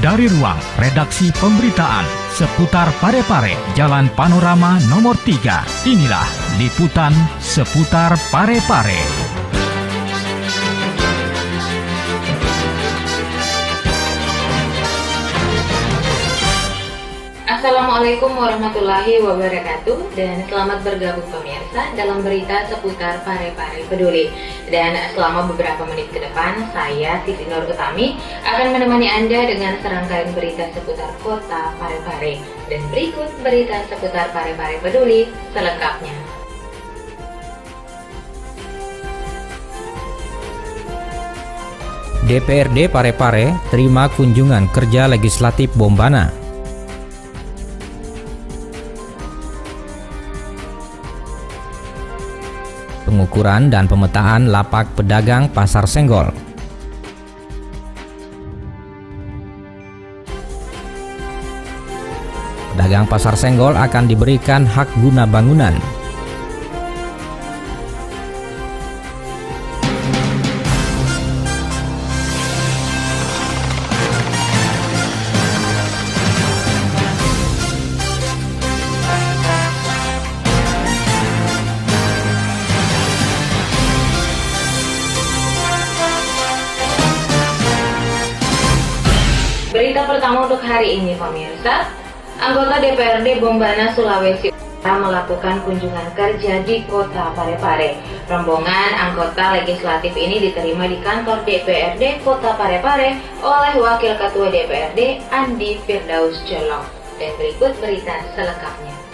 Dari ruang redaksi pemberitaan seputar Parepare, Jalan Panorama nomor 3, inilah liputan seputar Parepare. Assalamualaikum warahmatullahi wabarakatuh, dan selamat bergabung pemirsa dalam berita seputar Parepare Peduli. Dan selama beberapa menit ke depan, saya Siti Nur Utami akan menemani Anda dengan serangkaian berita seputar kota Parepare. Dan berikut berita seputar Parepare Peduli selengkapnya. DPRD Parepare terima kunjungan kerja legislatif Bombana. Pengukuran dan pemetaan lapak pedagang Pasar Senggol. Pedagang Pasar Senggol akan diberikan hak guna bangunan. Berita pertama untuk hari ini pemirsa, anggota DPRD Bombana Sulawesi Utara melakukan kunjungan kerja di kota Parepare. Rombongan anggota legislatif ini diterima di kantor DPRD kota Parepare oleh Wakil Ketua DPRD Andi Firdaus Jolong. Dan berikut berita selengkapnya.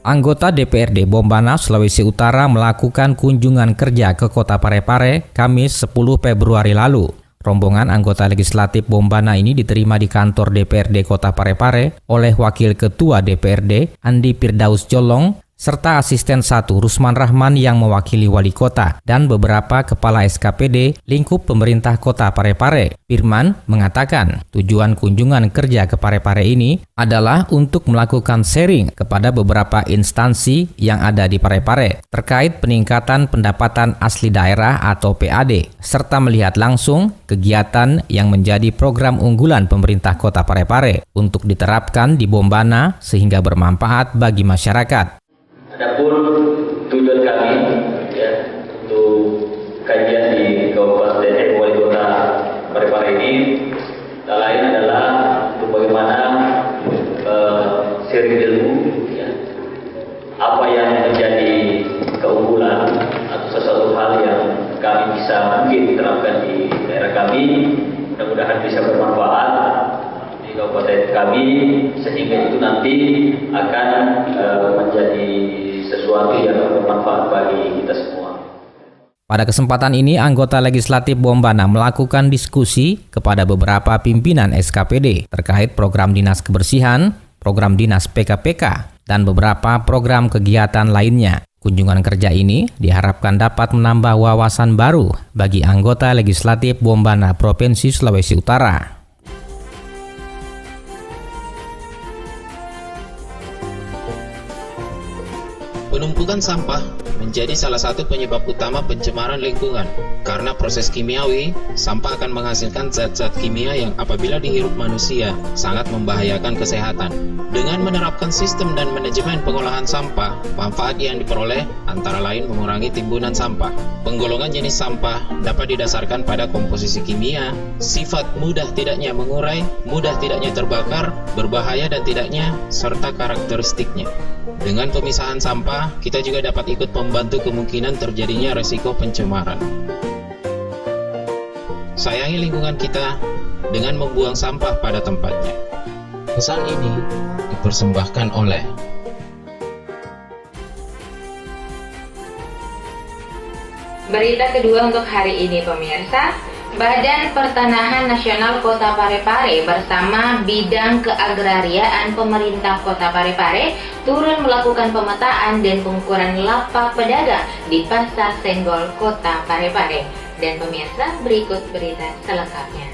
Anggota DPRD Bombana Sulawesi Utara melakukan kunjungan kerja ke kota Parepare Kamis 10 Februari lalu. Rombongan anggota legislatif Bombana ini diterima di kantor DPRD kota Parepare oleh Wakil Ketua DPRD Andi Firdaus Jolong serta Asisten 1 Rusman Rahman yang mewakili wali kota dan beberapa kepala SKPD lingkup pemerintah kota Parepare. Firman mengatakan tujuan kunjungan kerja ke Parepare ini adalah untuk melakukan sharing kepada beberapa instansi yang ada di Parepare terkait peningkatan pendapatan asli daerah atau PAD serta melihat langsung kegiatan yang menjadi program unggulan pemerintah kota Parepare untuk diterapkan di Bombana sehingga bermanfaat bagi masyarakat. Adapun tujuan kami untuk kajian di Kabupaten Wali Kota Parepare ini tak lain adalah untuk bagaimana sharing ilmu, apa yang menjadi keunggulan atau sesuatu hal yang kami bisa mungkin diterapkan di daerah kami, mudah-mudahan bisa bermanfaat di kabupaten kami sehingga itu nanti akan menjadi sesuatu yang bermanfaat bagi kita semua. Pada kesempatan ini, anggota legislatif Bombana melakukan diskusi kepada beberapa pimpinan SKPD terkait program dinas kebersihan, program dinas PKPK, dan beberapa program kegiatan lainnya. Kunjungan kerja ini diharapkan dapat menambah wawasan baru bagi anggota legislatif Bombana Provinsi Sulawesi Utara. Penumpukan sampah menjadi salah satu penyebab utama pencemaran lingkungan. Karena proses kimiawi, sampah akan menghasilkan zat-zat kimia yang apabila dihirup manusia sangat membahayakan kesehatan. Dengan menerapkan sistem dan manajemen pengolahan sampah, manfaat yang diperoleh antara lain mengurangi timbunan sampah. Penggolongan jenis sampah dapat didasarkan pada komposisi kimia, sifat mudah tidaknya mengurai, mudah tidaknya terbakar, berbahaya dan tidaknya, serta karakteristiknya. Dengan pemisahan sampah, kita juga dapat ikut membantu kemungkinan terjadinya resiko pencemaran. Sayangi lingkungan kita dengan membuang sampah pada tempatnya. Pesan ini dipersembahkan oleh Berita kedua untuk hari ini pemirsa, Badan Pertanahan Nasional Kota Parepare bersama Bidang Keagrariaan Pemerintah Kota Parepare turun melakukan pemetaan dan pengukuran lapak pedagang di Pasar Senggol Kota Parepare. Dan pemirsa, berikut berita selengkapnya.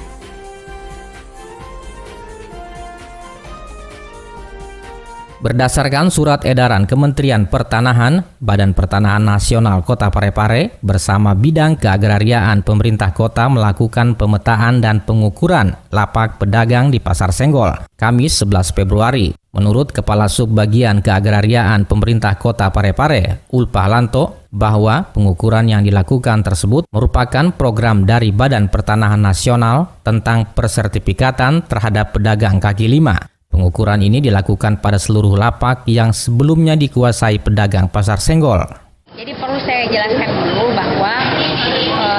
Berdasarkan surat edaran Kementerian Pertanahan, Badan Pertanahan Nasional Kota Parepare bersama Bidang Keagrariaan Pemerintah Kota melakukan pemetaan dan pengukuran lapak pedagang di Pasar Senggol, Kamis 11 Februari. Menurut Kepala Subbagian Keagrariaan Pemerintah Kota Parepare, Ulpa Lanto, bahwa pengukuran yang dilakukan tersebut merupakan program dari Badan Pertanahan Nasional tentang persertifikatan terhadap pedagang kaki lima. Pengukuran ini dilakukan pada seluruh lapak yang sebelumnya dikuasai pedagang Pasar Senggol. Jadi perlu saya jelaskan dulu bahwa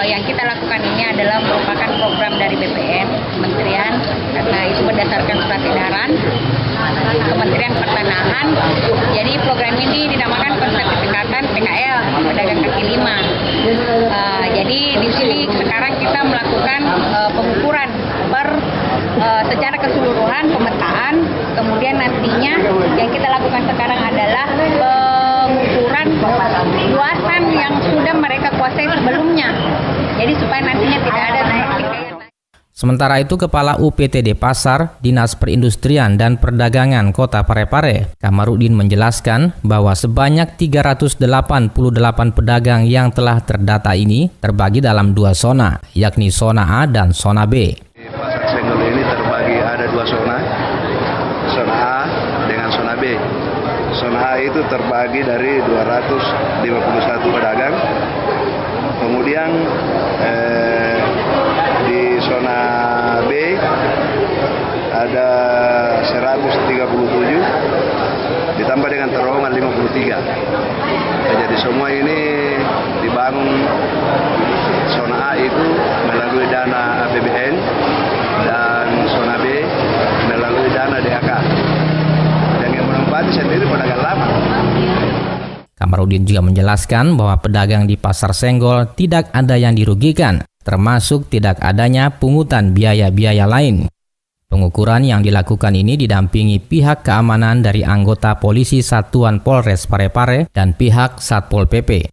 yang kita lakukan ini adalah merupakan program dari BPN, Kementerian, karena itu berdasarkan surat edaran Kementerian Pertanahan. Jadi program ini dinamakan pensertifikatan PKL, pedagang kaki lima. Jadi di sini sekarang kita melakukan pengukuran secara keseluruhan, pemetaan, kemudian nantinya yang kita lakukan sekarang adalah pengukuran luasan yang sudah mereka kuasai sebelumnya. Jadi supaya nantinya tidak ada Sementara itu, Kepala UPTD Pasar, Dinas Perindustrian dan Perdagangan Kota Parepare, Kamarudin menjelaskan bahwa sebanyak 388 pedagang yang telah terdata ini terbagi dalam dua zona, yakni zona A dan zona B. Pasar Senggol ini terbagi ada dua zona, zona A dengan zona B. Zona A itu terbagi dari 251 pedagang, kemudian di zona B ada 137, ditambah dengan terowongan 53. Jadi semua ini dibangun zona A itu melalui dana APBN dan zona B melalui dana DAK. Dan yang menempati sendiri pedagang lama. Kamarudin juga menjelaskan bahwa pedagang di Pasar Senggol tidak ada yang dirugikan, termasuk tidak adanya pungutan biaya-biaya lain. Pengukuran yang dilakukan ini didampingi pihak keamanan dari anggota Polisi Satuan Polres Parepare dan pihak Satpol PP.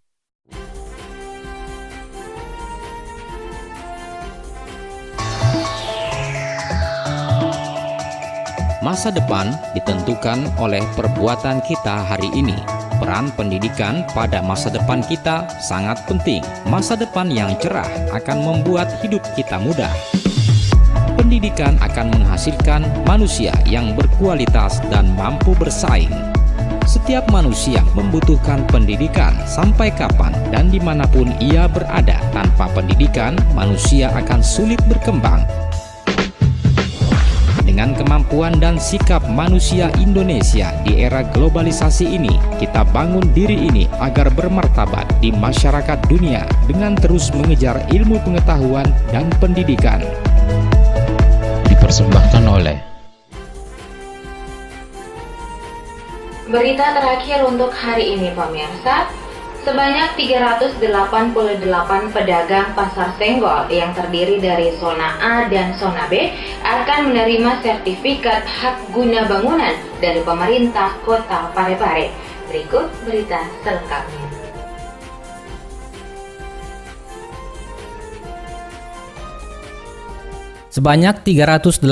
Masa depan ditentukan oleh perbuatan kita hari ini. Peran pendidikan pada masa depan kita sangat penting. Masa depan yang cerah akan membuat hidup kita mudah. Pendidikan akan menghasilkan manusia yang berkualitas dan mampu bersaing. Setiap manusia membutuhkan pendidikan sampai kapan dan dimanapun ia berada. Tanpa pendidikan, manusia akan sulit berkembang. Dengan kemampuan dan sikap manusia Indonesia di era globalisasi ini, kita bangun diri ini agar bermartabat di masyarakat dunia dengan terus mengejar ilmu pengetahuan dan pendidikan. Dipersembahkan oleh Berita terakhir untuk hari ini pemirsa, sebanyak 388 pedagang Pasar Senggol yang terdiri dari zona A dan zona B akan menerima sertifikat hak guna bangunan dari pemerintah Kota Parepare. Berikut berita selengkapnya. Sebanyak 388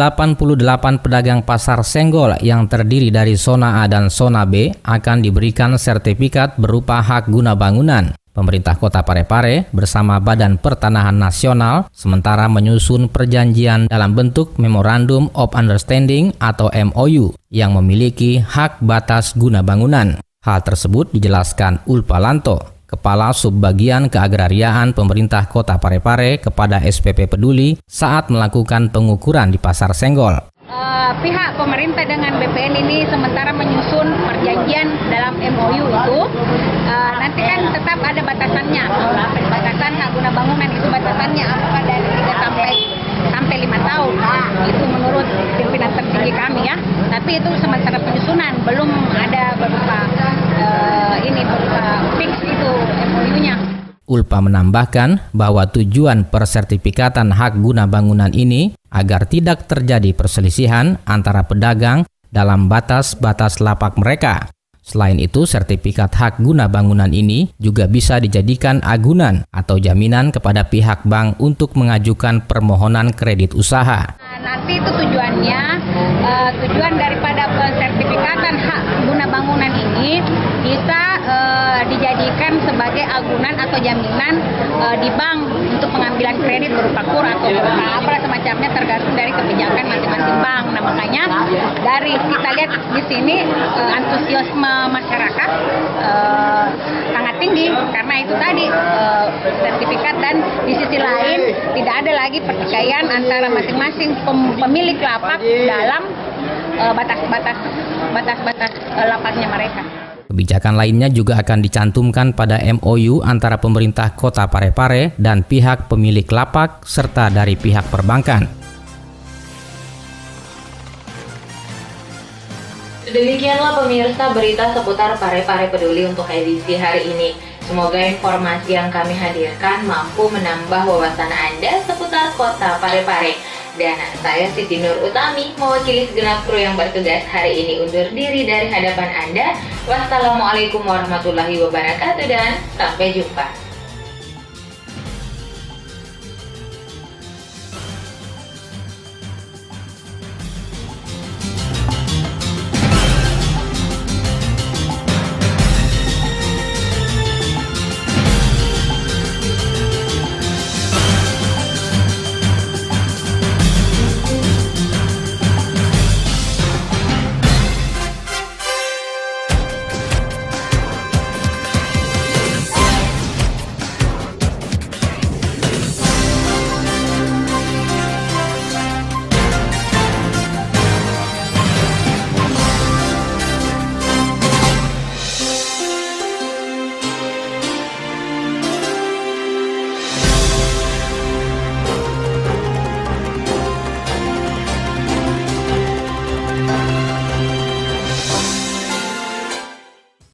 pedagang Pasar Senggol yang terdiri dari zona A dan zona B akan diberikan sertifikat berupa hak guna bangunan. Pemerintah Kota Parepare bersama Badan Pertanahan Nasional sementara menyusun perjanjian dalam bentuk Memorandum of Understanding atau MOU yang memiliki hak batas guna bangunan. Hal tersebut dijelaskan Ulpa Lanto, Kepala Subbagian Keagrariaan Pemerintah Kota Parepare kepada SPP Peduli saat melakukan pengukuran di Pasar Senggol. Pihak pemerintah dengan BPN ini sementara menyusun perjanjian dalam MOU itu. Nanti kan tetap ada batasannya. Batasan hak guna bangunan itu batasannya apa dari 3 sampai 5 tahun. Itu menurut pimpinan tertinggi kami ya. Tapi itu sementara penyusunan, belum ada berupa fix itu MOU-nya. Ulpa menambahkan bahwa tujuan persertifikatan hak guna bangunan ini agar tidak terjadi perselisihan antara pedagang dalam batas-batas lapak mereka. Selain itu, sertifikat hak guna bangunan ini juga bisa dijadikan agunan atau jaminan kepada pihak bank untuk mengajukan permohonan kredit usaha. Nanti itu tujuannya tujuan daripada pensertifikatan hak guna bangunan ini bisa dijadikan sebagai agunan atau jaminan di bank untuk pengambilan kredit berupa kur atau apa semacamnya, tergantung dari kebijakan masing-masing bank. Nah, makanya dari kita lihat di sini antusiasme masyarakat sangat tinggi karena itu tadi sertifikat, dan di sisi lain tidak ada lagi pertikaian antara masing-masing pemilik lapak dalam batas-batas lapaknya mereka. Kebijakan lainnya juga akan dicantumkan pada MOU antara pemerintah Kota Parepare dan pihak pemilik lapak serta dari pihak perbankan. Demikianlah pemirsa berita seputar Parepare Peduli untuk edisi hari ini. Semoga informasi yang kami hadirkan mampu menambah wawasan Anda seputar Kota Parepare. Dan saya Siti Nur Utami, mewakili segenap kru yang bertugas hari ini undur diri dari hadapan Anda. Wassalamualaikum warahmatullahi wabarakatuh dan sampai jumpa.